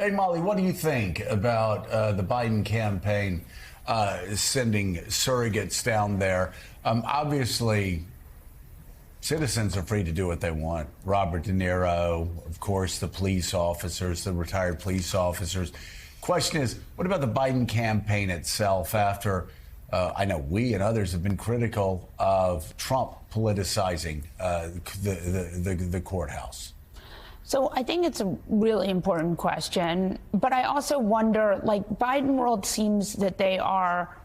Hey, Molly, what do you think about the Biden campaign sending surrogates down there? Obviously, citizens are free to do what they want. Robert De Niro, of course, the police officers, the retired police officers. Question is, what about the Biden campaign itself after I know we and others have been critical of Trump politicizing the courthouse? So I think it's a really important question, but I also wonder, like, Biden world seems that they are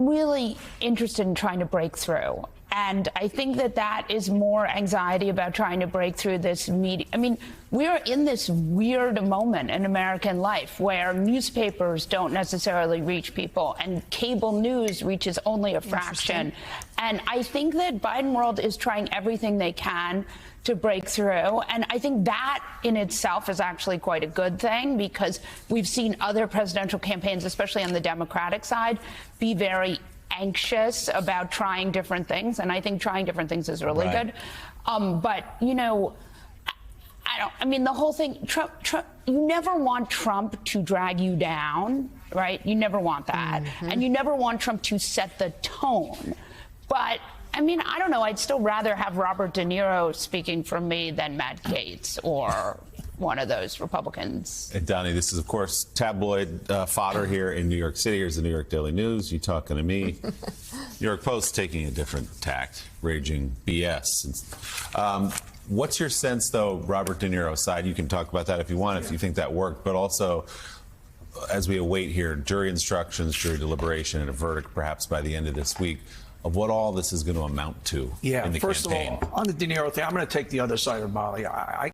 really interested in trying to break through. And I think that is more anxiety about trying to break through this media. I mean, we're in this weird moment in American life where newspapers don't necessarily reach people and cable news reaches only a fraction. And I think that Biden world is trying everything they can to break through. And I think that in itself is actually quite a good thing, because we've seen other presidential campaigns, especially on the Democratic side, be very anxious about trying different things, and I think trying different things is really good. But you know, I mean, the whole thing, Trump, you never want Trump to drag you down, right? You never want that, and you never want Trump to set the tone. But I mean, I don't know. I'd still rather have Robert De Niro speaking for me than Matt Gaetz or one of those Republicans. And Donnie, this is, of course, tabloid fodder here in New York City. Here's the New York Daily News. You talking to me. New York Post taking a different tact, raging BS. What's your sense, though, Robert De Niro's side? You can talk about that if you want, if you think that worked. But also, as we await here, jury instructions, jury deliberation, and a verdict perhaps by the end of this week, of what all this is going to amount to in the first campaign. of all, on the De Niro thing, I'm going to take the other side of Molly. I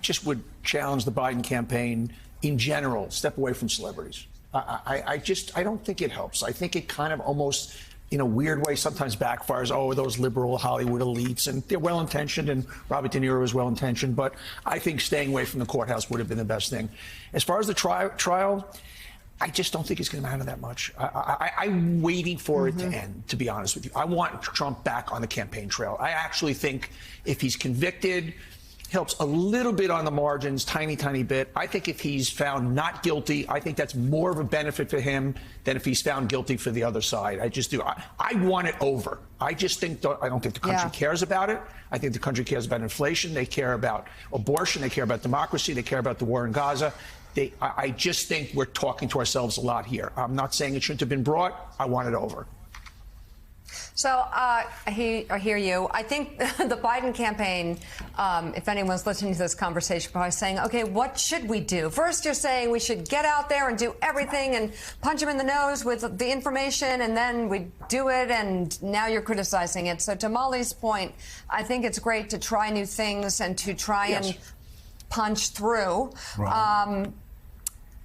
just would challenge the Biden campaign in general, step away from celebrities. I don't think it helps. I think it kind of almost, in a weird way, sometimes backfires. Oh, those liberal Hollywood elites, and they're well-intentioned, and Robert De Niro is well-intentioned, but I think staying away from the courthouse would have been the best thing. As far as the trial, I just don't think it's going to matter that much. I'm waiting for it to end, to be honest with you. I want Trump back on the campaign trail. I actually think if he's convicted, helps a little bit on the margins, tiny bit. I think if he's found not guilty, I think that's more of a benefit for him than if he's found guilty for the other side. I just do. I want it over. I just think, I don't think the country cares about it. I think the country cares about inflation. They care about abortion. They care about democracy. They care about the war in Gaza. I just think we're talking to ourselves a lot here. I'm not saying it shouldn't have been brought. I want it over. So I hear you. I think the Biden campaign, if anyone's listening to this conversation, probably saying, okay, what should we do? First, you're saying we should get out there and do everything and punch him in the nose with the information, and then we do it, and now you're criticizing it. So to Molly's point, I think it's great to try new things and to try and punch through. Right.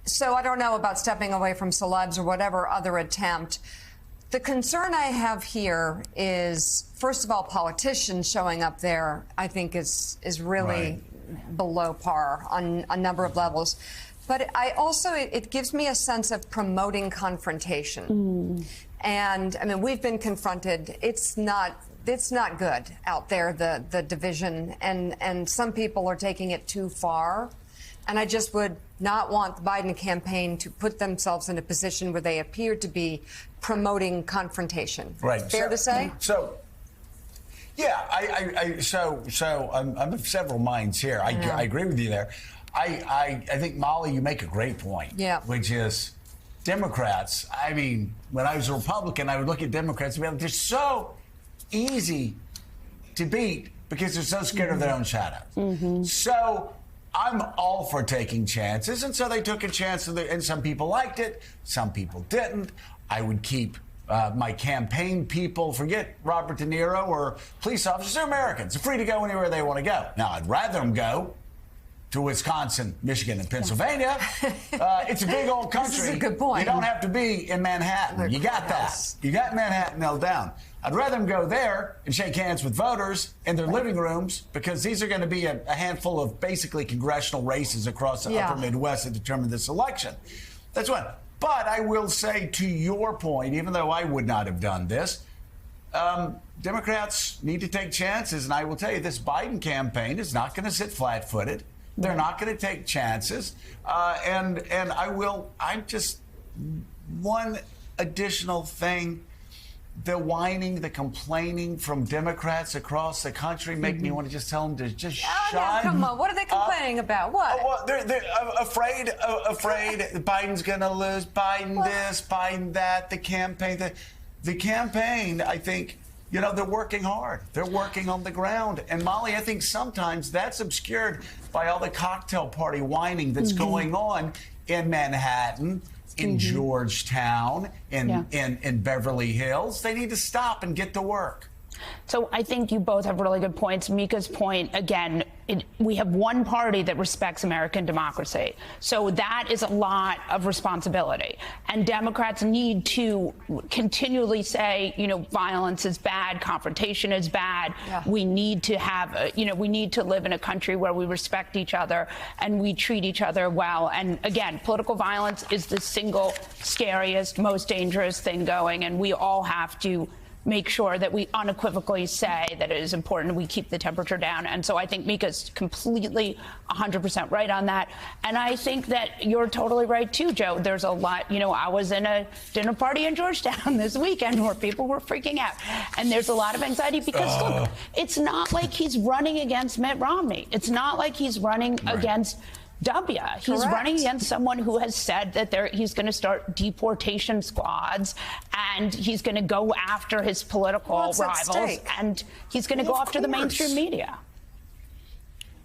So I don't know about stepping away from celebs or whatever other attempt. The concern I have here is, first of all, politicians showing up there, I think is really below par on a number of levels. But I also, it gives me a sense of promoting confrontation. And I mean, we've been confronted. It's not good out there, the division, and some people are taking it too far. And I just would not want the Biden campaign to put themselves in a position where they appear to be promoting confrontation. Right. Fair to say? So, yeah, I'm of several minds here. I agree with you there. I think, Molly, you make a great point. Yeah. Which is Democrats. I mean, when I was a Republican, I would look at Democrats and be like, they're so easy to beat because they're so scared of their own shadows. So I'm all for taking chances, and so they took a chance, and some people liked it, some people didn't. I would keep my campaign people, forget Robert De Niro or police officers, they're Americans. They're free to go anywhere they want to go. Now, I'd rather them go to Wisconsin, Michigan, and Pennsylvania. It's a big old country. This is a good point. You don't have to be in Manhattan. You got that. You got Manhattan nailed down. I'd rather them go there and shake hands with voters in their living rooms, because these are going to be a handful of basically congressional races across the upper Midwest that determine this election. That's one. But I will say, to your point, even though I would not have done this, Democrats need to take chances. And I will tell you, this Biden campaign is not going to sit flat-footed. They're not going to take chances. And I'm just one additional thing. The whining, the complaining from Democrats across the country make me want to just tell them to just shut up. Come on, what are they complaining about? What? Well, they're afraid Biden's going to lose. Biden this, Biden that. The campaign. I think, they're working hard. They're working on the ground. And Molly, I think sometimes that's obscured by all the cocktail party whining that's going on in Manhattan, in Georgetown, in Beverly Hills. They need to stop and get to work. So I think you both have really good points. Mika's point, again, we have one party that respects American democracy. So that is a lot of responsibility. And Democrats need to continually say, violence is bad, confrontation is bad. Yeah. We need to have, we need to live in a country where we respect each other and we treat each other well. And again, political violence is the single scariest, most dangerous thing going. And we all have to make sure that we unequivocally say that it is important we keep the temperature down. And so I think Mika's completely 100% right on that. And I think that you're totally right, too, Joe. There's a lot, I was in a dinner party in Georgetown this weekend where people were freaking out. And there's a lot of anxiety because, look, it's not like he's running against Mitt Romney. It's not like he's running against W. He's running against someone who has said that he's going to start deportation squads and he's going to go after his political rivals and he's going to go after the mainstream media.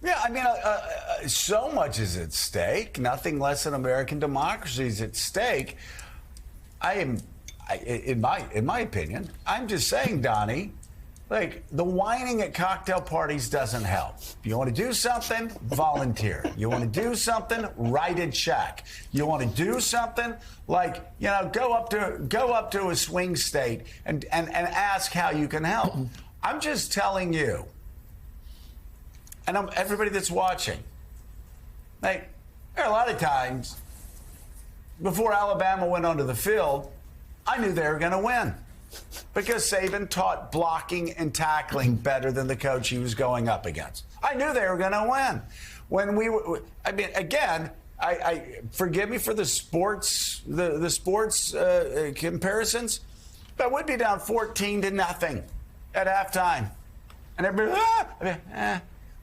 Yeah, I mean, so much is at stake. Nothing less than American democracy is at stake. In my opinion, I'm just saying, Donnie, like, the whining at cocktail parties doesn't help. You want to do something, volunteer. You want to do something, write a check. You want to do something, like, go up to a swing state and ask how you can help. I'm just telling you, and everybody that's watching, like, there are a lot of times before Alabama went onto the field, I knew they were going to win. Because Saban taught blocking and tackling better than the coach he was going up against. I knew they were going to win. When we were, I mean, again, I forgive me for the sports comparisons, but we'd be down 14-0 at halftime, and everybody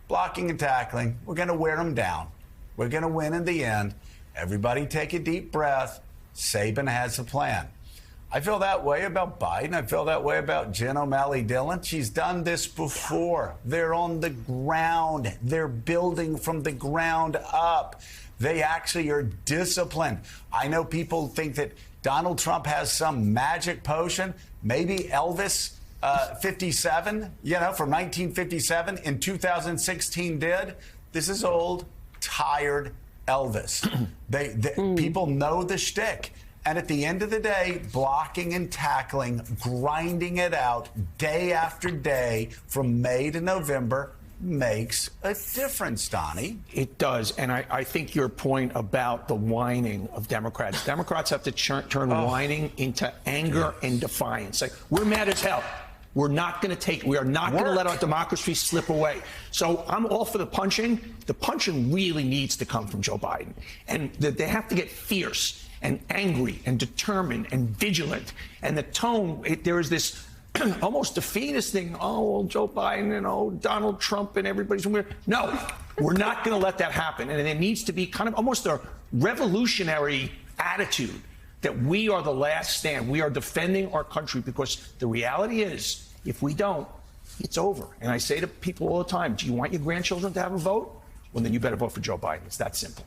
blocking and tackling. We're going to wear them down. We're going to win in the end. Everybody take a deep breath. Saban has a plan. I feel that way about Biden. I feel that way about Jen O'Malley Dillon. She's done this before. They're on the ground. They're building from the ground up. They actually are disciplined. I know people think that Donald Trump has some magic potion. Maybe Elvis 57, from 1957 in 2016 did. This is old, tired Elvis. People know the shtick. And at the end of the day, blocking and tackling, grinding it out day after day from May to November makes a difference, Donnie. It does. And I think your point about the whining of Democrats. Democrats have to turn whining into anger and defiance. Like, we're mad as hell. We are not going to let our democracy slip away. So I'm all for the punching. The punching really needs to come from Joe Biden. And they have to get fierce and angry and determined and vigilant. And the tone, there is this almost defeatist thing. Oh, well, Joe Biden and Donald Trump and everybody's weird. No, we're not going to let that happen. And it needs to be kind of almost a revolutionary attitude that we are the last stand. We are defending our country, because the reality is, if we don't, it's over. And I say to people all the time, do you want your grandchildren to have a vote? Well, then you better vote for Joe Biden. It's that simple.